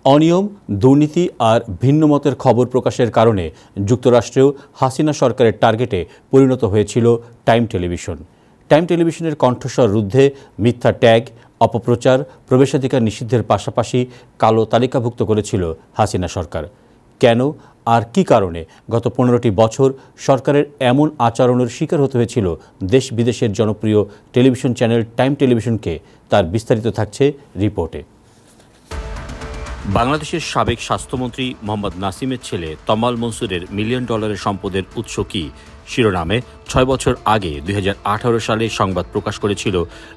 অনিয়ম, দুর্নীতি আর ভিন্নমতের খবর প্রকাশের কারণে যুক্তরাষ্ট্রেও হাসিনা সরকারের টার্গেটে পরিণত হয়েছিল টাইম টেলিভিশন। টাইম টেলিভিশনের কণ্ঠস্বর রুদ্ধে মিথ্যা ট্যাগ, অপপ্রচার, প্রবেশাধিকার নিষিদ্ধের পাশাপাশি কালো তালিকাভুক্ত করেছিল হাসিনা সরকার। কেন আর কী কারণে গত 15টি বছর সরকারের এমন আচরণের শিকার হতে হয়েছিল দেশ বিদেশের জনপ্রিয় টেলিভিশন চ্যানেল টাইম টেলিভিশনকে, তার বিস্তারিত থাকছে রিপোর্টে। বাংলাদেশের সাবেক স্বাস্থ্যমন্ত্রী মোহাম্মদ নাসিমের ছেলে তমাল মনসুরের $মিলিয়ন সম্পদের উৎস কি শিরোনামে 6 বছর আগে 2018 সালে সংবাদ প্রকাশ করেছিল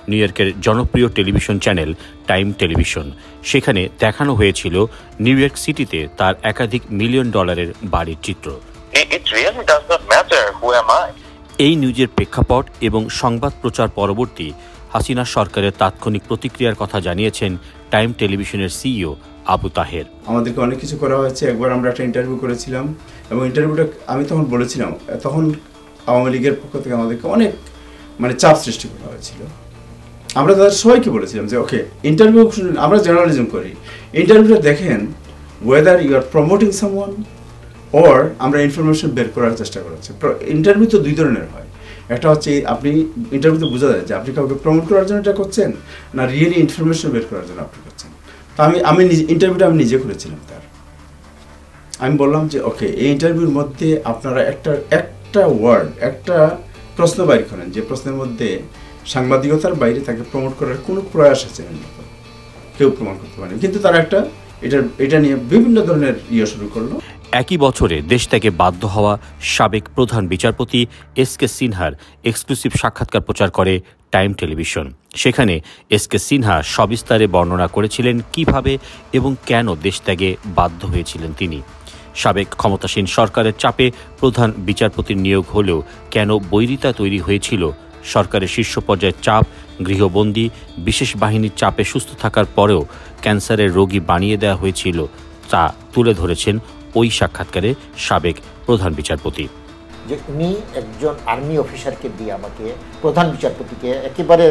নিউ ইয়র্কের জনপ্রিয় টেলিভিশন চ্যানেল টাইম টেলিভিশন। সেখানে দেখানো হয়েছিল নিউ ইয়র্ক সিটিতে তার একাধিক $1 মিলিয়ন বাড়ির চিত্র। এই নিউজের প্রেক্ষাপট এবং সংবাদ প্রচার পরবর্তী হাসিনা সরকারের তাৎক্ষণিক প্রতিক্রিয়ার কথা জানিয়েছেন টাইম টেলিভিশনের সিইও আবু তাহের। আমাদেরকে অনেক কিছু করা হয়েছে। একবার আমরা একটা ইন্টারভিউ করেছিলাম এবং ইন্টারভিউটা আমি তখন বলেছিলাম, তখন আওয়ামী লীগের পক্ষ থেকে আমাদেরকে অনেক চাপ সৃষ্টি করা হয়েছিল। আমরা তাদের সবাইকে বলেছিলাম যে ওকে, ইন্টারভিউ আমরা জার্নালিজম করি, ইন্টারভিউটা দেখেন whether you are promoting someone or আমরা ইনফরমেশন বের করার চেষ্টা করেছি। ইন্টারভিউ তো দুই ধরনের হয়। একটা হচ্ছে আপনি ইন্টারভিউতে বোঝা যায় যে আপনি কাউকে প্রমোট করার জন্য এটা করছেন না রিয়েলি ইনফরমেশন বের করার জন্য আপনি করছেন। তো আমি ইন্টারভিউটা আমি নিজে করেছিলাম। আমি বললাম যে ওকে, এই ইন্টারভিউর মধ্যে আপনারা একটা ওয়ার্ড, একটা প্রশ্ন বাইর করেন যে প্রশ্নের মধ্যে সাংবাদিকতার বাইরে তাকে প্রমোট করার কোনো প্রয়াস আছে কেউ প্রমাণ করতে পারেনি। কিন্তু তারা এটা নিয়ে বিভিন্ন ধরনের শুরু করলো। একই বছরে দেশ থেকে বাধ্য হওয়া সাবেক প্রধান বিচারপতি এস.কে. সিনহার এক্সক্লুসিভ সাক্ষাৎকার প্রচার করে টাইম টেলিভিশন। সেখানে এস.কে. সিনহা সবিস্তারে বর্ণনা করেছিলেন কিভাবে এবং কেন দেশ ত্যাগে বাধ্য হয়েছিলেন তিনি। সাবেক ক্ষমতাসীন সরকারের চাপে প্রধান বিচারপতির নিয়োগ হলেও কেন বৈরিতা তৈরি হয়েছিল, সরকারের শীর্ষ পর্যায়ের চাপ, গৃহবন্দী, বিশেষ বাহিনীর চাপে সুস্থ থাকার পরেও ক্যান্সারের রোগী বানিয়ে দেওয়া হয়েছিল, তা তুলে ধরেছেন ওই সাক্ষাৎকারে সাবেক প্রধান বিচারপতি। যে উনি একজন আর্মি অফিসারকে দিয়ে আমাকে, প্রধান বিচারপতিকে একেবারে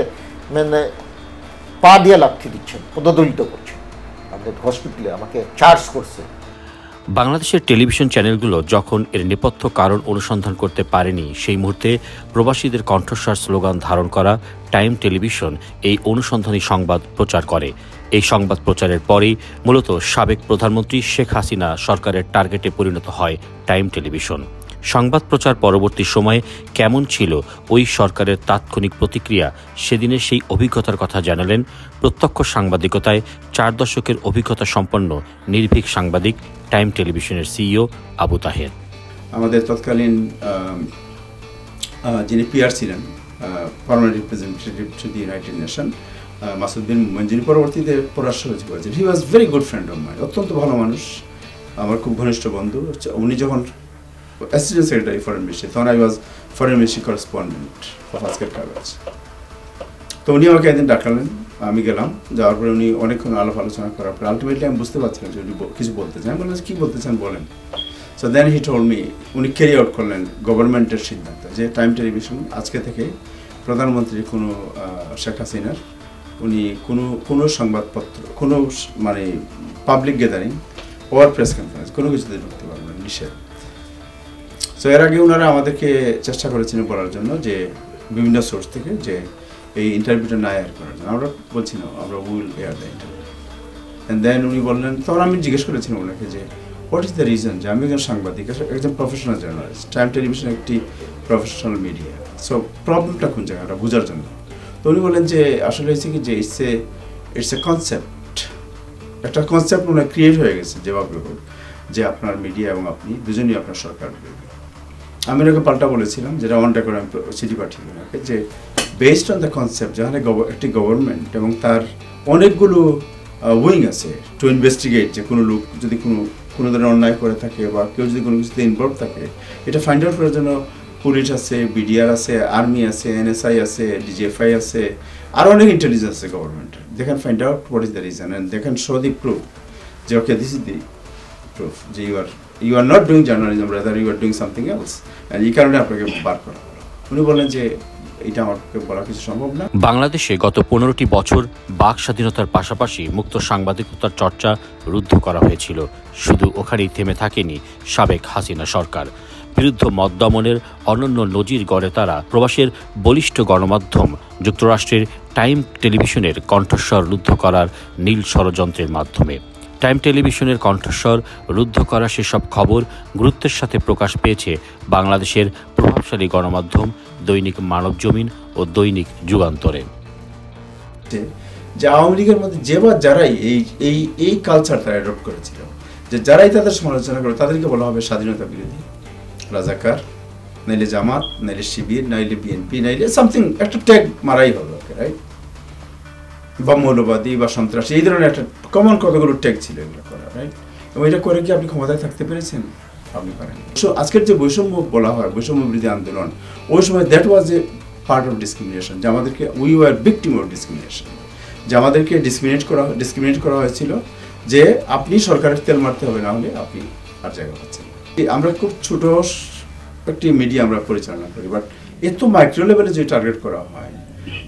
পা দিয়ে লাথি দিচ্ছেন, পদদলিত করছেন, আমাদের হসপিটালে আমাকে চার্জ করছে। বাংলাদেশের টেলিভিশন চ্যানেলগুলো যখন এর নেপথ্য কারণ অনুসন্ধান করতে পারেনি, সেই মুহূর্তে প্রবাসীদের কণ্ঠস্বর স্লোগান ধারণ করা টাইম টেলিভিশন এই অনুসন্ধানী সংবাদ প্রচার করে। এই সংবাদ প্রচারের পরেই মূলত সাবেক প্রধানমন্ত্রী শেখ হাসিনা সরকারের টার্গেটে পরিণত হয় টাইম টেলিভিশন। সংবাদ প্রচার পরবর্তী সময়ে কেমন ছিল ওই সরকারের তাৎক্ষণিক প্রতিক্রিয়া, সেদিনের সেই অভিজ্ঞতার কথা জানালেন প্রত্যক্ষ সাংবাদিকতায় 4 দশকের অভিজ্ঞতা সম্পন্ন নির্ভীক সাংবাদিক টাইম টেলিভিশনের সিইও আবু তাহের। আমাদের তৎকালীন যিনি পিআর ছিলেন, permanent representative to the United Nation, Masud bin Momen, যিনি পরবর্তীতে পররাষ্ট্র সচিব হয়েছেন, he was very good friend of mine, অত্যন্ত ভালো মানুষ, আমার খুব ঘনিষ্ঠ বন্ধু। উনি যখন অ্যাসিস্ট্যান্ট সেক্রেটারি ফরেন মিনিস্ট্রি, তখন I was foreign ministry correspondent of Ajker Kagoj. তো উনি আমাকে একদিন ডাকালেন, আমি গেলাম। যাওয়ার পরে উনি অনেকক্ষণ আলাপ আলোচনা করার পরে আলটিমেটলি আমি বুঝতে পারছিলাম যে উনি কিছু বলতে চান। আমি বললাম কী বলতে চান বলেন। So then he told me, উনি ক্যারি আউট করলেন গভর্নমেন্টের সিদ্ধান্ত যে টাইম টেলিভিশন আজকে থেকে প্রধানমন্ত্রী কোনো শেখ হাসিনার উনি কোনো সংবাদপত্র, কোনো পাবলিক গ্যাদারিং ওর প্রেস কনফারেন্স কোনো কিছুতে ঢুকতে পারবেন, নিষেধ। সো এর আগে ওনারা আমাদেরকে চেষ্টা করেছিলেন বলার জন্য যে বিভিন্ন সোর্স থেকে যে এই ইন্টারভিউটা না এয়ার করার জন্য। আমরা বলছি না, আমরা will air the interview. And then উনি বললেন, তখন আমি জিজ্ঞেস করেছিলাম ওনাকে যে হোয়াট ইজ দ্য রিজন, যে আমি একজন সাংবাদিক, একজন প্রফেশনাল জার্নালিস্ট, টাইম টেলিভিশন একটি প্রফেশনাল মিডিয়া, সো প্রবলেমটা কোন জায়গাটা বোঝার জন্য। তো উনি বললেন যে আসলে হয়েছে কি যে ইটস এ কনসেপ্ট, একটা কনসেপ্ট ওনার ক্রিয়েট হয়ে গেছে যেভাবে হোক, যে আপনার মিডিয়া এবং আপনি দুজনই আপনার সরকার। আমি ওনাকে পাল্টা বলেছিলাম, যেটা অনটা করে আমি চিঠি পাঠিয়ে ওনাকে, যে বেসড অন দ্য কনসেপ্ট, যেখানে একটি গভর্নমেন্ট এবং তার অনেকগুলো উইং আছে টু ইনভেস্টিগেট, যে কোনো লোক যদি কোনো ধরনের অন্যায় করে থাকে বা কেউ যদি কোনো কিছুতে ইনভলভ থাকে, এটা ফাইন্ড আউট করার জন্য পুলিশ আছে, বিডিআর আছে, আর্মি আছে, এনএসআই আছে, ডিজিএফআই আছে, আরও অনেক ইন্টেলিজেন্স আছে গভর্নমেন্টের। They can find out what is the reason and they can show the proof যে okay this is the proof যে you are not doing journalism, rather you are doing something else, and এই কারণে আপনাকে বার করা হলো। উনি বললেন যে এটা আমার পক্ষে বলা কিছু সম্ভব না। বাংলাদেশে গত 15টি বছর বাক স্বাধীনতার পাশাপাশি মুক্ত সাংবাদিকতার চর্চা রুদ্ধ করা হয়েছিল। শুধু ওখানেই থেমে থাকেনি সাবেক হাসিনা সরকার। বিরুদ্ধ মত দমনের অনন্য নজির গড়ে তারা প্রবাসের বলিষ্ঠ গণমাধ্যম যুক্তরাষ্ট্রের টাইম টেলিভিশনের কণ্ঠস্বর রুদ্ধ করার নীল ষড়যন্ত্রের মাধ্যমে। টাইম টেলিভিশনের কণ্ঠস্বর রুদ্ধ করা সেসব খবর গুরুত্বের সাথে প্রকাশ পেয়েছে বাংলাদেশের প্রভাবশালী গণমাধ্যম দৈনিক মানবজমিন ও দৈনিক যুগান্তরে। যে আওয়ামী লীগের মধ্যে যারাই এই কালচার তারা অ্যাডপ্ট করেছিল, যে যারাই তাদের সমালোচনা করে তাদেরকে বলা হবে স্বাধীনতা বিরোধী, রাজাকার, নাইলে জামাত, নাইলে শিবির, নাইলে বিএনপি, নাইলে সামথিং একটা ট্যাগ মারাই হবে, রাইট? বা মৌলবাদী বা সন্ত্রাসী, এই ধরনের একটা কমন কতগুলো ট্যাগ ছিল এগুলো করা, রাইট? এবং এটা করে কি আপনি ক্ষমতায় থাকতে পেরেছেন? আপনি পারেন। আজকের যে বৈষম্য বলা হয়, বৈষম্য বিরোধী আন্দোলন, ওই সময় that was A part of discrimination, যে আমাদেরকে we were victim of discrimination, যে আমাদেরকে ডিসক্রিমিনেট করা হয়েছিল, যে আপনি সরকারের তেল মারতে হবে, না হলে আপনি আর জায়গা পাচ্ছেন। আমরা খুব ছোট একটি মিডিয়া আমরা পরিচালনা করি, বাট এত মাইক্রো লেভেলে যদি টার্গেট করা হয়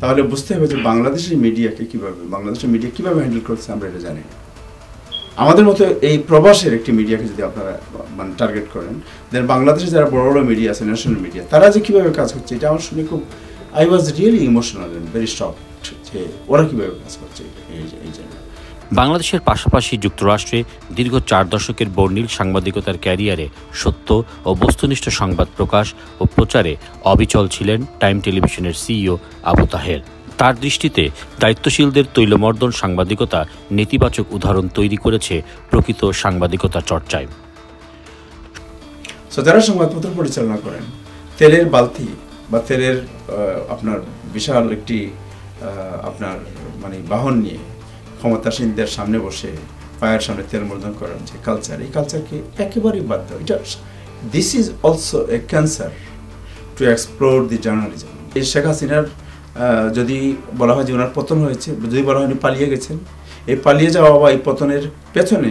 তাহলে বুঝতে হবে যে বাংলাদেশের মিডিয়া কীভাবে হ্যান্ডেল করছে আমরা এটা জানি। আমাদের মতো এই প্রবাসের একটি মিডিয়াকে যদি আপনারা মানে টার্গেট করেন, দেন বাংলাদেশে যারা বড় বড় মিডিয়া আছে, ন্যাশনাল মিডিয়া, তারা যে কীভাবে কাজ করছে এটা আমার শুনে খুব I was really emotional and very shocked, যে ওরা কীভাবে কাজ করছে এই জন্য। বাংলাদেশের পাশাপাশি যুক্তরাষ্ট্রে দীর্ঘ 4 দশকের বর্ণিল সাংবাদিকতার ক্যারিয়ারে সত্য ও বস্তুনিষ্ঠ সংবাদ প্রকাশ ও প্রচারে অবিচল ছিলেন টাইম টেলিভিশনের সিইও আবু তাহের। তার দৃষ্টিতে দায়িত্বশীলদের তৈলমর্দন সাংবাদিকতা নেতিবাচক উদাহরণ তৈরি করেছে প্রকৃত সাংবাদিকতা চর্চায়। যারা সংবাদপত্র পরিচালনা করেন, তেলের বালতি বা তেলের আপনার বিশাল একটি আপনার মানে বাহন নিয়ে ক্ষমতাসীনদের সামনে বসে পায়ের সামনে তেল মর্দন করার যে কালচার, এই কালচারকে একেবারেই বাদ দেওয়া। এটা this is also a cancer to explore the journalism. এই শেখ হাসিনার যদি বলা হয় যে ওনার পতন হয়েছে, যদি বলা হয় উনি পালিয়ে গেছেন, এই পালিয়ে যাওয়া বা এই পতনের পেছনে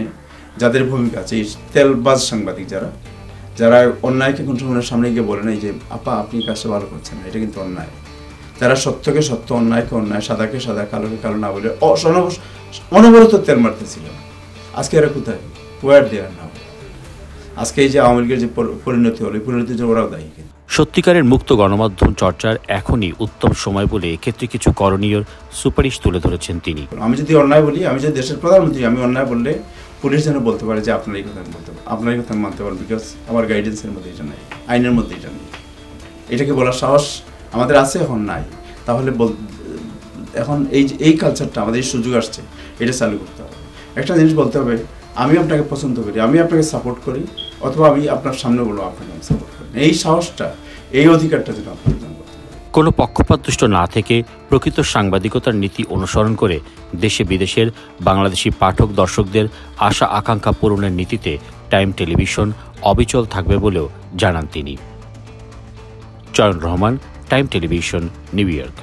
যাদের ভূমিকা আছে, এই তেলবাজ সাংবাদিক যারা অন্যায়কে কোন সময় সামনে গিয়ে বলে নাই যে আপা আপনি কাজটা ভালো করছেন, এটা কিন্তু অন্যায়। যারা সত্যকে সত্য, অন্যায়কে অন্যায়, সাদাকে সাদা, কালোকে কালো না বলে অনবরত তেল মারতেছিল। আজকে এরা কোথায়? ওয়ার দেয়ার নাও। আজকে এই যে আওয়ামী লীগের যে পরিণতি হলো, এই পরিণতির জন্য ওরাও দায়ী। সত্যিকারের মুক্ত গণমাধ্যম চর্চার এখনই উত্তম সময় বলে এক্ষেত্রে কিছু করণীয় সুপারিশ তুলে ধরেছেন তিনি। আমি যদি অন্যায় বলি, আমি যদি দেশের প্রধানমন্ত্রী, আমি অন্যায় বললে পুলিশ যেন বলতে পারে যে আপনার এই কথা বলতে পারে, আপনার এই কথা মানতে পারেন, বিকজ আমার গাইডেন্সের মধ্যে এটা নাই, আইনের মধ্যে এটা নেই। এটাকে বলার সাহস আমাদের আছে, এখন নাই। তাহলে এখন এই কালচারটা আমাদের এই সুযোগ আসছে, এটা চালু করতে হবে। একটা জিনিস বলতে হবে, আমি আপনাকে পছন্দ করি, আমি আপনাকে সাপোর্ট করি, অথবা আমি আপনার সামনে বলবো আপনাকে আমি সাপোর্ট করি। এই সাহসটা, এই অধিকারটা যেন আপনি অর্জন করতে হবে। কোনো পক্ষপাতদুষ্ট না থেকে প্রকৃত সাংবাদিকতার নীতি অনুসরণ করে দেশে বিদেশের বাংলাদেশি পাঠক দর্শকদের আশা আকাঙ্ক্ষা পূরণের নীতিতে টাইম টেলিভিশন অবিচল থাকবে বলেও জানান তিনি। চয়ন Rahman, time television, new York.